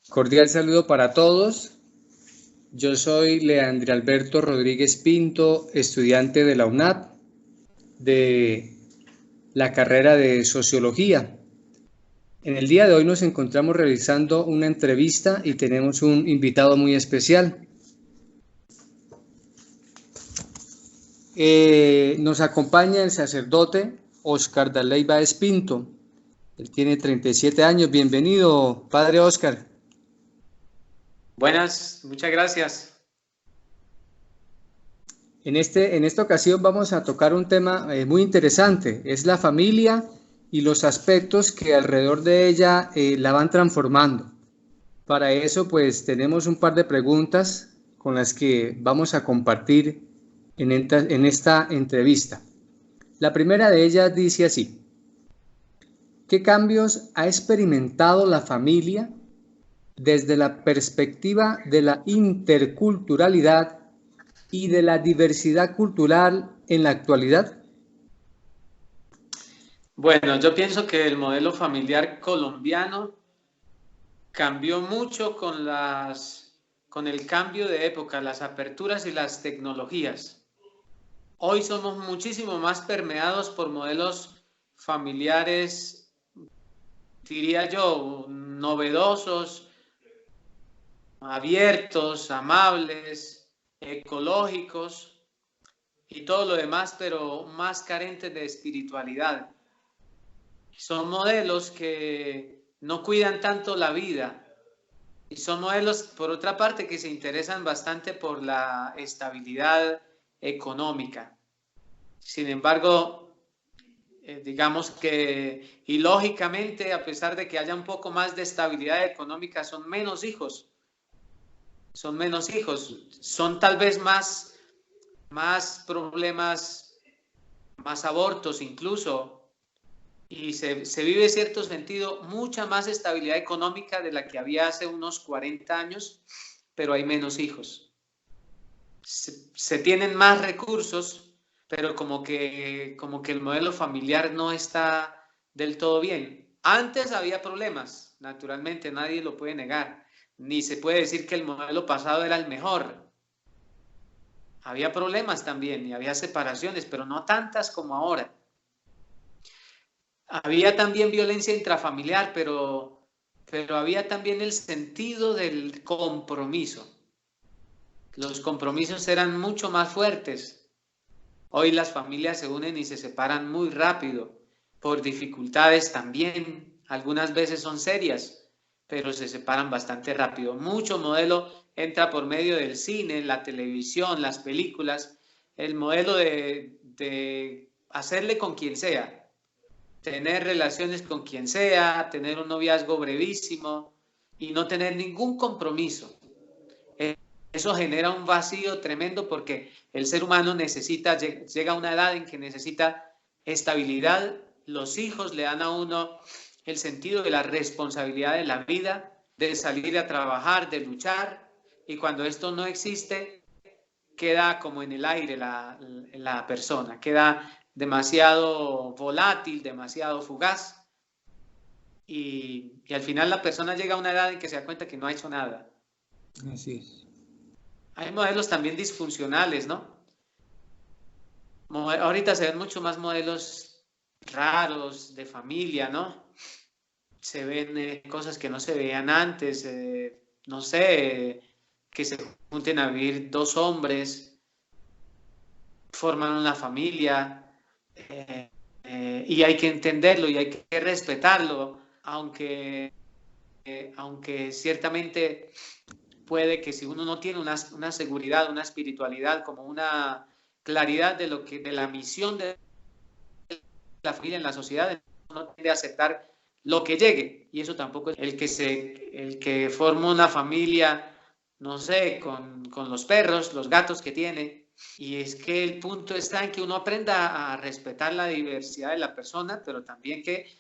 Cordial saludo para todos. Yo soy Leandro Alberto Rodríguez Pinto, estudiante de la UNAP, de la carrera de Sociología. En el día de hoy nos encontramos realizando una entrevista y tenemos un invitado muy especial. Nos acompaña el sacerdote Óscar Darley Báez Pinto. Él tiene 37 años. Bienvenido, padre Óscar. Buenas, muchas gracias. En esta ocasión vamos a tocar un tema muy interesante, es la familia y los aspectos que alrededor de ella la van transformando. Para eso pues tenemos un par de preguntas con las que vamos a compartir en esta entrevista. La primera de ellas dice así: ¿qué cambios ha experimentado la familia desde la perspectiva de la interculturalidad y de la diversidad cultural en la actualidad? Bueno, yo pienso que el modelo familiar colombiano cambió mucho con el cambio de época, las aperturas y las tecnologías. Hoy somos muchísimo más permeados por modelos familiares, diría yo, novedosos, abiertos, amables, ecológicos y todo lo demás, pero más carentes de espiritualidad. Son modelos que no cuidan tanto la vida y son modelos, por otra parte, que se interesan bastante por la estabilidad económica. Sin embargo, digamos que, y lógicamente, a pesar de que haya un poco más de estabilidad económica, son menos hijos. Son tal vez más problemas, más abortos incluso, y se vive en cierto sentido mucha más estabilidad económica de la que había hace unos 40 años, pero hay menos hijos. Se tienen más recursos, pero como que el modelo familiar no está del todo bien. Antes había problemas, naturalmente, nadie lo puede negar, ni se puede decir que el modelo pasado era el mejor. Había problemas también y había separaciones, pero no tantas como ahora. Había también violencia intrafamiliar, pero había también el sentido del compromiso. Los compromisos eran mucho más fuertes. Hoy las familias se unen y se separan muy rápido, por dificultades también, algunas veces son serias, pero se separan bastante rápido. Mucho modelo entra por medio del cine, la televisión, las películas, el modelo de hacerle con quien sea, tener relaciones con quien sea, tener un noviazgo brevísimo y no tener ningún compromiso. Eso genera un vacío tremendo porque el ser humano llega a una edad en que necesita estabilidad. Los hijos le dan a uno el sentido de la responsabilidad de la vida, de salir a trabajar, de luchar, y cuando esto no existe, queda como en el aire la persona, queda demasiado volátil, demasiado fugaz, y al final la persona llega a una edad en que se da cuenta que no ha hecho nada. Así es. Hay modelos también disfuncionales, ¿no? Ahorita se ven mucho más modelos raros de familia, ¿no? Se ven cosas que no se veían antes, no sé, que se junten a vivir dos hombres, forman una familia, y hay que entenderlo y hay que respetarlo, aunque ciertamente puede que si uno no tiene una seguridad, una espiritualidad, como una claridad de la misión de la familia en la sociedad, uno tiende a aceptar lo que llegue, y eso tampoco es el que forma una familia, no sé, con los perros, los gatos que tiene. Y es que el punto está en que uno aprenda a respetar la diversidad de la persona, pero también que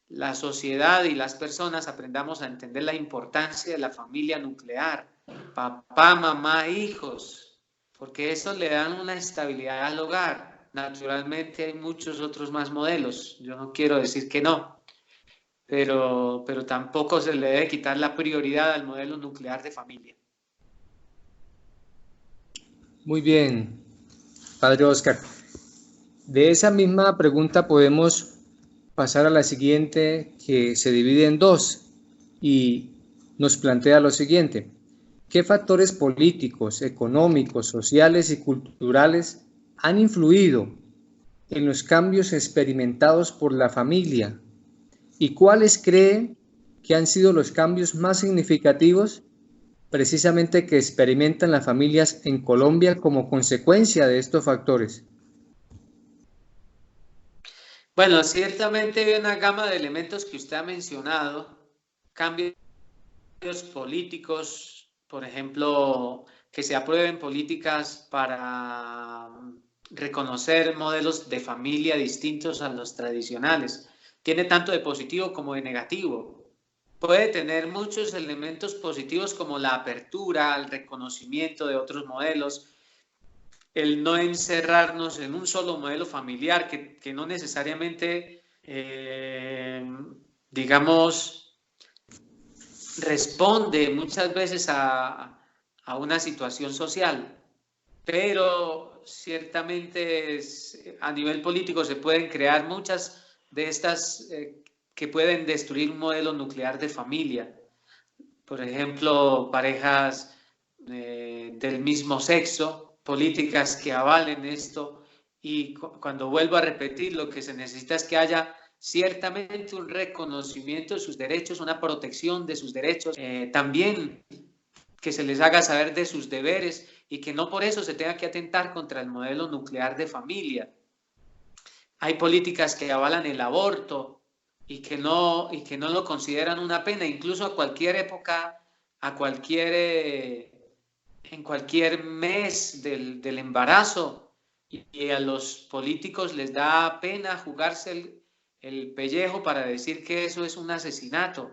la sociedad y las personas aprendamos a entender la importancia de la familia nuclear, papá, mamá, hijos, porque eso le dan una estabilidad al hogar. Naturalmente hay muchos otros más modelos, yo no quiero decir que no, pero tampoco se le debe quitar la prioridad al modelo nuclear de familia. Muy bien, Padre Oscar. De esa misma pregunta podemos pasar a la siguiente, que se divide en dos y nos plantea lo siguiente: ¿qué factores políticos, económicos, sociales y culturales han influido en los cambios experimentados por la familia? ¿Y cuáles cree que han sido los cambios más significativos precisamente que experimentan las familias en Colombia como consecuencia de estos factores? Bueno, ciertamente hay una gama de elementos que usted ha mencionado, cambios políticos, por ejemplo, que se aprueben políticas para reconocer modelos de familia distintos a los tradicionales. Tiene tanto de positivo como de negativo. Puede tener muchos elementos positivos como la apertura, el reconocimiento de otros modelos, el no encerrarnos en un solo modelo familiar que no necesariamente, digamos, responde muchas veces a una situación social, pero ciertamente a nivel político se pueden crear muchas de estas que pueden destruir un modelo nuclear de familia. Por ejemplo, parejas del mismo sexo, políticas que avalen esto, y cuando vuelvo a repetir, lo que se necesita es que haya ciertamente un reconocimiento de sus derechos, una protección de sus derechos, también que se les haga saber de sus deberes y que no por eso se tenga que atentar contra el modelo nuclear de familia. Hay políticas que avalan el aborto y que no lo consideran una pena, incluso a cualquier época, en cualquier mes del embarazo, y a los políticos les da pena jugarse el pellejo para decir que eso es un asesinato.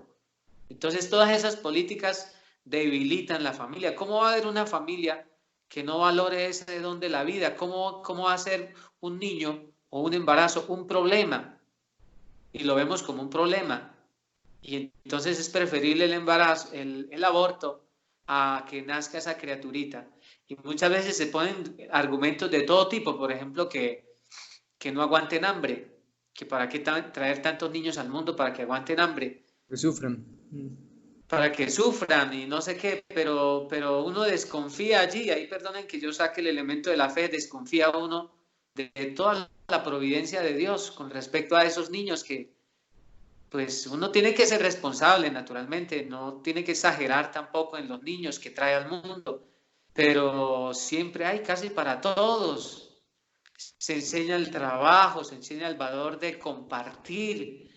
Entonces todas esas políticas debilitan la familia. ¿Cómo va a haber una familia que no valore ese don de la vida? ¿Cómo va a ser un niño o un embarazo un problema? Y lo vemos como un problema. Y entonces es preferible el embarazo, el aborto, a que nazca esa criaturita. Y muchas veces se ponen argumentos de todo tipo, por ejemplo, que no aguanten hambre, que para qué traer tantos niños al mundo para que aguanten hambre. Que sufran. Para que sufran y no sé qué, pero uno desconfía allí, ahí perdonen que yo saque el elemento de la fe, desconfía uno de toda la providencia de Dios con respecto a esos niños que, pues uno tiene que ser responsable, naturalmente, no tiene que exagerar tampoco en los niños que trae al mundo, pero siempre hay casi para todos. Se enseña el trabajo, se enseña el valor de compartir.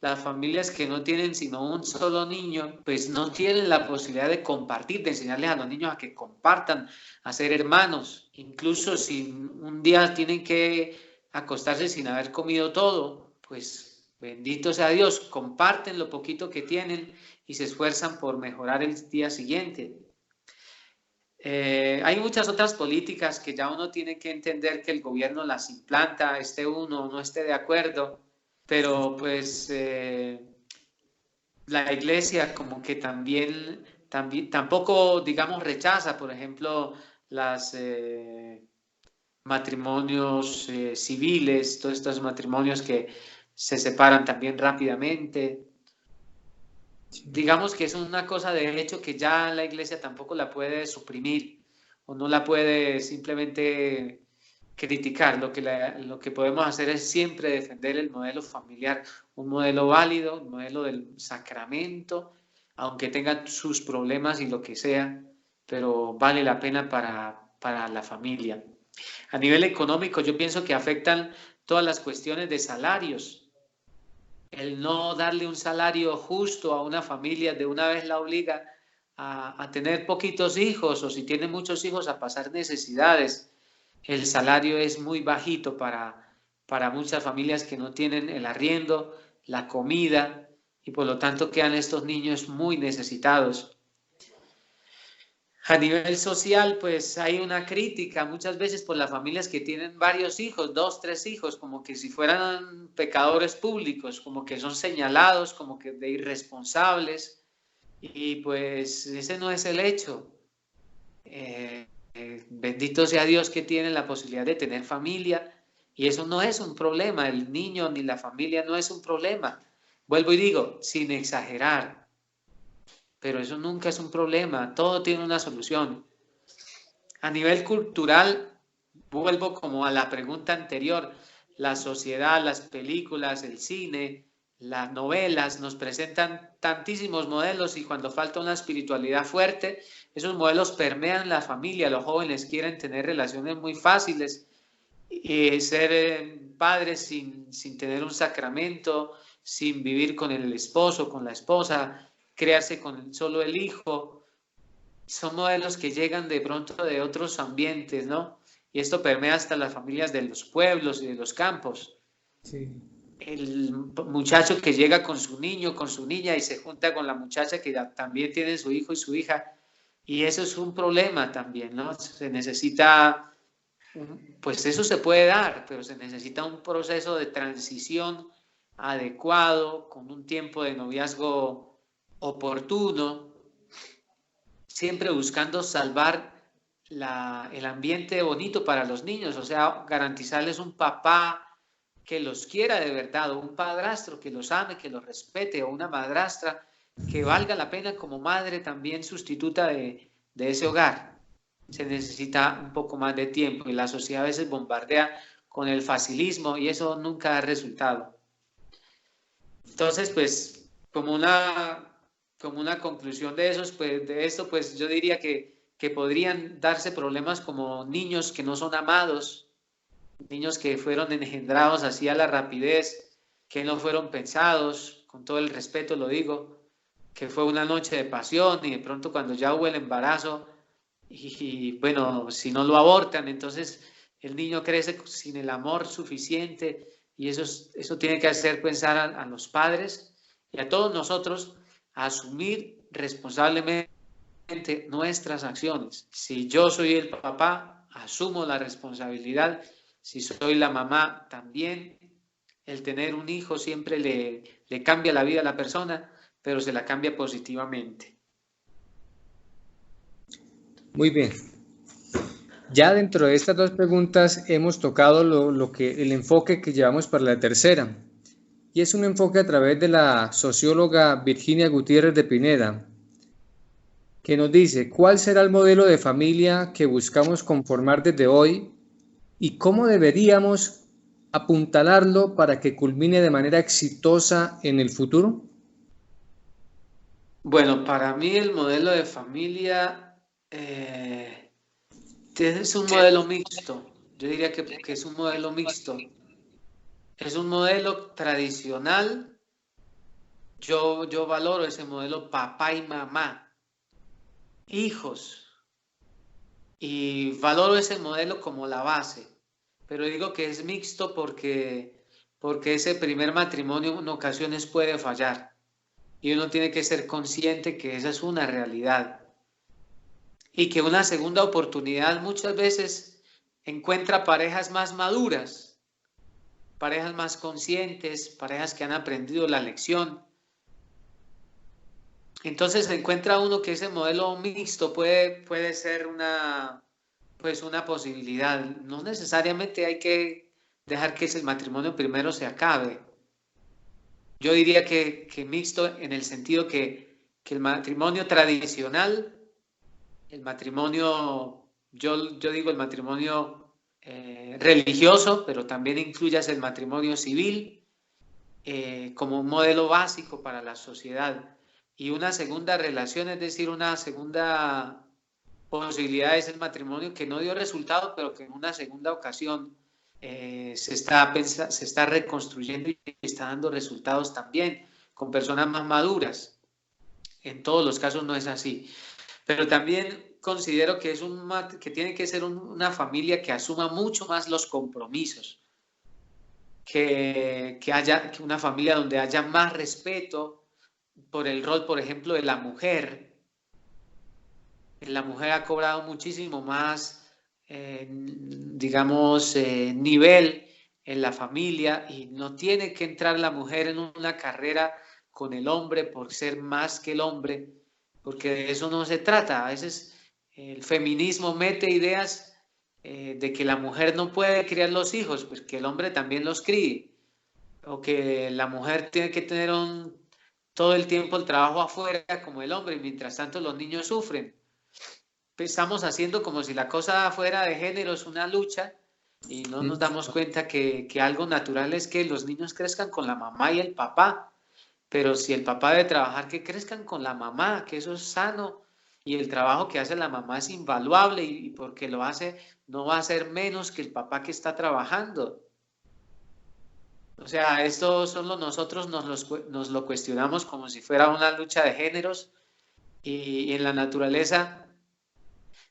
Las familias que no tienen sino un solo niño, pues no tienen la posibilidad de compartir, de enseñarles a los niños a que compartan, a ser hermanos. Incluso si un día tienen que acostarse sin haber comido todo, pues bendito sea Dios, comparten lo poquito que tienen y se esfuerzan por mejorar el día siguiente. Hay muchas otras políticas que ya uno tiene que entender que el gobierno las implanta, esté uno o no esté de acuerdo, pero pues la iglesia como que también tampoco, digamos, rechaza, por ejemplo, las matrimonios civiles, todos estos matrimonios que se separan también rápidamente. Digamos que es una cosa de hecho que ya la iglesia tampoco la puede suprimir o no la puede simplemente criticar. Lo que podemos hacer es siempre defender el modelo familiar, un modelo válido, un modelo del sacramento, aunque tenga sus problemas y lo que sea, pero vale la pena para la familia. A nivel económico, yo pienso que afectan todas las cuestiones de salarios. El no darle un salario justo a una familia de una vez la obliga a tener poquitos hijos, o si tiene muchos hijos a pasar necesidades. El salario es muy bajito para muchas familias que no tienen el arriendo, la comida, y por lo tanto quedan estos niños muy necesitados. A nivel social, pues hay una crítica muchas veces por las familias que tienen varios hijos, 2, 3 hijos, como que si fueran pecadores públicos, como que son señalados, como que de irresponsables, y pues ese no es el hecho. Bendito sea Dios que tienen la posibilidad de tener familia, y eso no es un problema, el niño ni la familia no es un problema. Vuelvo y digo, sin exagerar, pero eso nunca es un problema, todo tiene una solución. A nivel cultural, vuelvo como a la pregunta anterior, la sociedad, las películas, el cine, las novelas nos presentan tantísimos modelos y cuando falta una espiritualidad fuerte, esos modelos permean la familia, los jóvenes quieren tener relaciones muy fáciles, ser padres sin tener un sacramento, sin vivir con el esposo, con la esposa, crearse con solo el hijo. Son modelos que llegan de pronto de otros ambientes, ¿no? Y esto permea hasta las familias de los pueblos y de los campos. Sí. El muchacho que llega con su niño, con su niña y se junta con la muchacha que también tiene su hijo y su hija. Y eso es un problema también, ¿no? Se necesita, pues eso se puede dar, pero se necesita un proceso de transición adecuado, con un tiempo de noviazgo oportuno, siempre buscando salvar el ambiente bonito para los niños, o sea, garantizarles un papá que los quiera de verdad, o un padrastro que los ame, que los respete, o una madrastra que valga la pena como madre también sustituta de ese hogar. Se necesita un poco más de tiempo y la sociedad a veces bombardea con el facilismo y eso nunca da resultado. Entonces, pues, como una conclusión de esos, pues, de esto, pues yo diría que podrían darse problemas como niños que no son amados, niños que fueron engendrados así a la rapidez, que no fueron pensados, con todo el respeto lo digo, que fue una noche de pasión y de pronto cuando ya hubo el embarazo y bueno, si no lo abortan, entonces el niño crece sin el amor suficiente y eso tiene que hacer pensar a los padres y a todos nosotros a asumir responsablemente nuestras acciones. Si yo soy el papá, asumo la responsabilidad. Si soy la mamá, también. El tener un hijo siempre le cambia la vida a la persona, pero se la cambia positivamente. Muy bien. Ya dentro de estas dos preguntas hemos tocado el enfoque que llevamos para la tercera. Y es un enfoque a través de la socióloga Virginia Gutiérrez de Pineda, que nos dice cuál será el modelo de familia que buscamos conformar desde hoy y cómo deberíamos apuntalarlo para que culmine de manera exitosa en el futuro. Bueno, para mí el modelo de familia es un modelo mixto. Yo diría que es un modelo mixto. Es un modelo tradicional. Yo valoro ese modelo papá y mamá, hijos, y valoro ese modelo como la base. Pero digo que es mixto porque ese primer matrimonio en ocasiones puede fallar y uno tiene que ser consciente que esa es una realidad y que una segunda oportunidad muchas veces encuentra parejas más maduras, parejas más conscientes, parejas que han aprendido la lección. Entonces se encuentra uno que ese modelo mixto puede ser pues una posibilidad. No necesariamente hay que dejar que ese matrimonio primero se acabe. Yo diría que mixto en el sentido que el matrimonio tradicional, el matrimonio, yo digo el matrimonio religioso, pero también incluyas el matrimonio civil como un modelo básico para la sociedad. Y una segunda relación, es decir, una segunda posibilidad es el matrimonio que no dio resultado, pero que en una segunda ocasión se está reconstruyendo y está dando resultados también con personas más maduras. En todos los casos no es así. Pero también considero que, que tiene que ser una familia que asuma mucho más los compromisos, que una familia donde haya más respeto por el rol, por ejemplo, de la mujer, la mujer ha cobrado muchísimo más, digamos, nivel en la familia y no tiene que entrar la mujer en una carrera con el hombre por ser más que el hombre, porque de eso no se trata. A veces el feminismo mete ideas de que la mujer no puede criar los hijos, pues que el hombre también los críe, o que la mujer tiene que tener todo el tiempo el trabajo afuera como el hombre y mientras tanto los niños sufren. Estamos haciendo como si la cosa fuera de género, es una lucha y no nos damos cuenta que algo natural es que los niños crezcan con la mamá y el papá, pero si el papá debe trabajar, que crezcan con la mamá, que eso es sano y el trabajo que hace la mamá es invaluable y porque lo hace no va a ser menos que el papá que está trabajando. O sea, esto solo nosotros nos lo cuestionamos como si fuera una lucha de géneros y en la naturaleza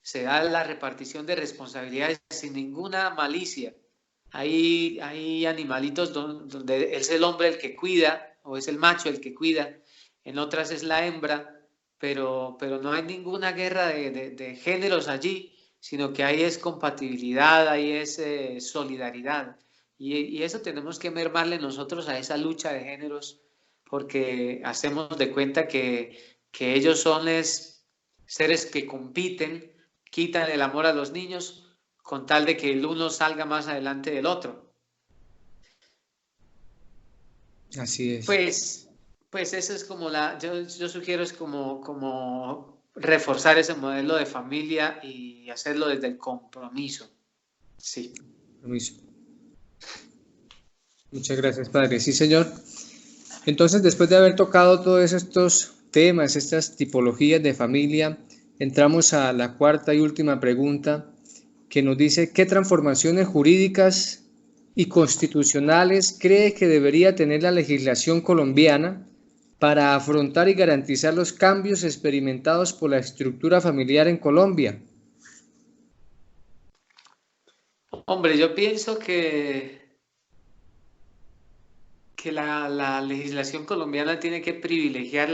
se da la repartición de responsabilidades sin ninguna malicia. Hay animalitos donde es el hombre el que cuida o es el macho el que cuida, en otras es la hembra, pero no hay ninguna guerra de géneros allí, sino que ahí es compatibilidad, ahí es solidaridad. Y eso tenemos que mermarle nosotros a esa lucha de géneros porque hacemos de cuenta que ellos son seres que compiten, quitan el amor a los niños con tal de que el uno salga más adelante del otro. Así es. Pues eso es como yo sugiero es como reforzar ese modelo de familia y hacerlo desde el compromiso. Sí. Permiso. Muchas gracias, padre. Sí, señor. Entonces, después de haber tocado todos estos temas, estas tipologías de familia, entramos a la cuarta y última pregunta que nos dice, ¿qué transformaciones jurídicas y constitucionales cree que debería tener la legislación colombiana para afrontar y garantizar los cambios experimentados por la estructura familiar en Colombia? Hombre, yo pienso que la legislación colombiana tiene que privilegiar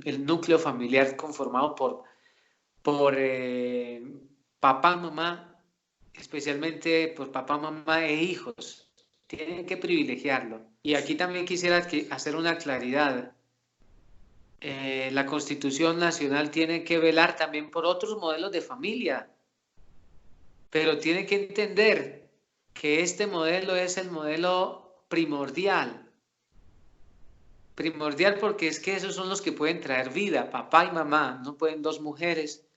el núcleo familiar conformado por papá, mamá, especialmente por papá, mamá e hijos. Tienen que privilegiarlo. Y aquí también quisiera hacer una claridad. La Constitución Nacional tiene que velar también por otros modelos de familia, pero tiene que entender que este modelo es el modelo primordial. Primordial porque es que esos son los que pueden traer vida, papá y mamá, no pueden dos mujeres,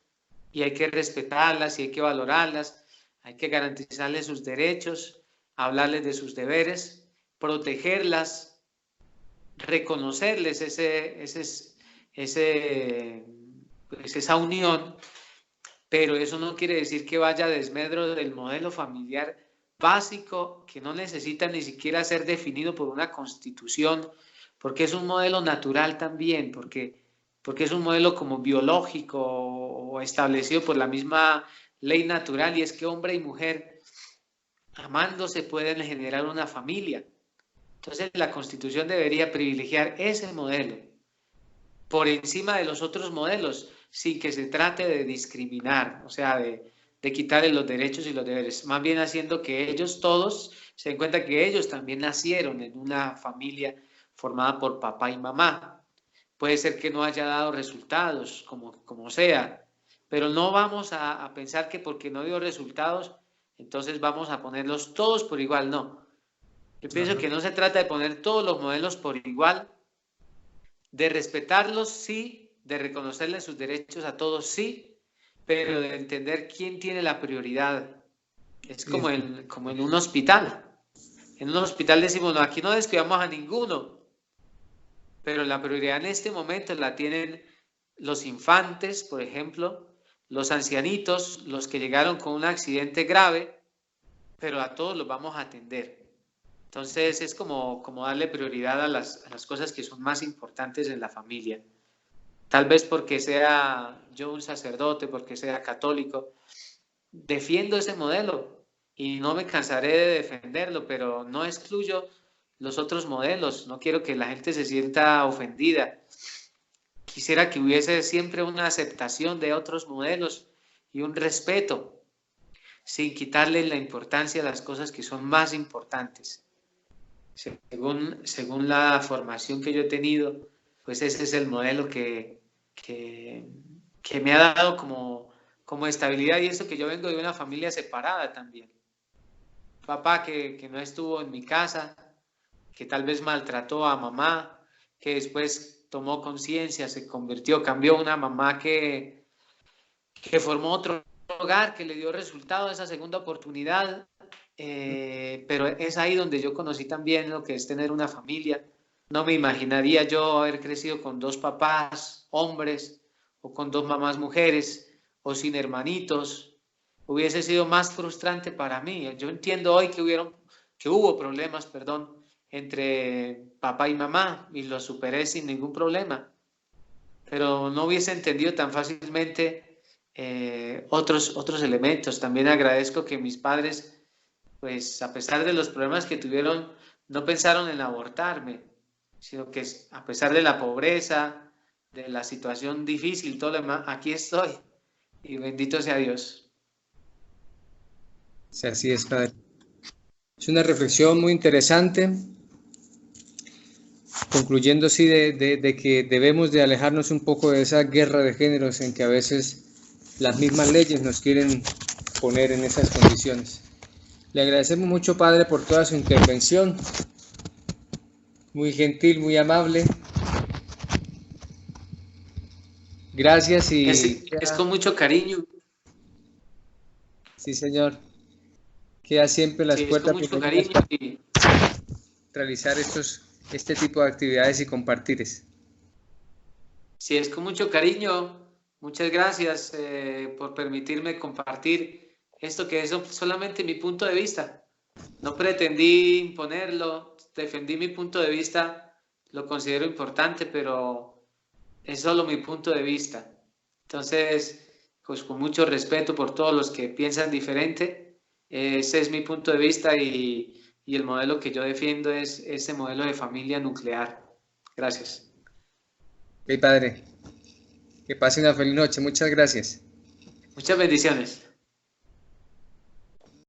y hay que respetarlas y hay que valorarlas, hay que garantizarles sus derechos, hablarles de sus deberes, protegerlas, reconocerles esa unión, pero eso no quiere decir que vaya a desmedro del modelo familiar básico que no necesita ni siquiera ser definido por una constitución, porque es un modelo natural también, porque es un modelo como biológico o establecido por la misma ley natural, y es que hombre y mujer amándose pueden generar una familia. Entonces la Constitución debería privilegiar ese modelo por encima de los otros modelos, sin que se trate de discriminar, o sea, de quitarle los derechos y los deberes, más bien haciendo que ellos todos se den cuenta que ellos también nacieron en una familia formada por papá y mamá. Puede ser que no haya dado resultados, como sea, pero no vamos a pensar que porque no dio resultados, entonces vamos a ponerlos todos por igual, no. Yo pienso que no se trata de poner todos los modelos por igual, de respetarlos, sí, de reconocerles sus derechos a todos, sí, pero de entender quién tiene la prioridad. Es como en un hospital. En un hospital decimos, no, aquí no descuidamos a ninguno, pero la prioridad en este momento la tienen los infantes, por ejemplo, los ancianitos, los que llegaron con un accidente grave, pero a todos los vamos a atender. Entonces es como darle prioridad a las cosas que son más importantes en la familia. Tal vez porque sea yo un sacerdote, porque sea católico, defiendo ese modelo y no me cansaré de defenderlo, pero no excluyo los otros modelos, no quiero que la gente se sienta ofendida. Quisiera que hubiese siempre una aceptación de otros modelos y un respeto, sin quitarle la importancia a las cosas que son más importantes. Según la formación que yo he tenido, pues ese es el modelo que me ha dado como estabilidad, y eso que yo vengo de una familia separada también. Papá que no estuvo en mi casa, que tal vez maltrató a mamá, que después tomó conciencia, se convirtió, cambió, una mamá que formó otro hogar, que le dio resultado a esa segunda oportunidad, pero es ahí donde yo conocí también lo que es tener una familia. No me imaginaría yo haber crecido con 2 papás hombres, o con 2 mamás mujeres, o sin hermanitos. Hubiese sido más frustrante para mí. Yo entiendo hoy que hubo problemas, entre papá y mamá, y los superé sin ningún problema, pero no hubiese entendido tan fácilmente otros elementos. También agradezco que mis padres, pues a pesar de los problemas que tuvieron, no pensaron en abortarme, sino que a pesar de la pobreza, de la situación difícil, todo lo demás, aquí estoy, y bendito sea Dios. Sí, así es, padre. Es una reflexión muy interesante, concluyendo sí de que debemos de alejarnos un poco de esa guerra de géneros en que a veces las mismas leyes nos quieren poner en esas condiciones. Le agradecemos mucho, padre, por toda su intervención, muy gentil, muy amable. Gracias y... Es con mucho cariño. Sí, señor. Queda siempre las puertas con mucho cariño y... realizar este tipo de actividades y compartires. Sí, es con mucho cariño. Muchas gracias por permitirme compartir esto, que es solamente mi punto de vista. No pretendí imponerlo, defendí mi punto de vista, lo considero importante, pero es solo mi punto de vista. Entonces, pues con mucho respeto por todos los que piensan diferente, ese es mi punto de vista, y el modelo que yo defiendo es ese modelo de familia nuclear. Gracias. Ok, padre. Que pase una feliz noche. Muchas gracias. Muchas bendiciones.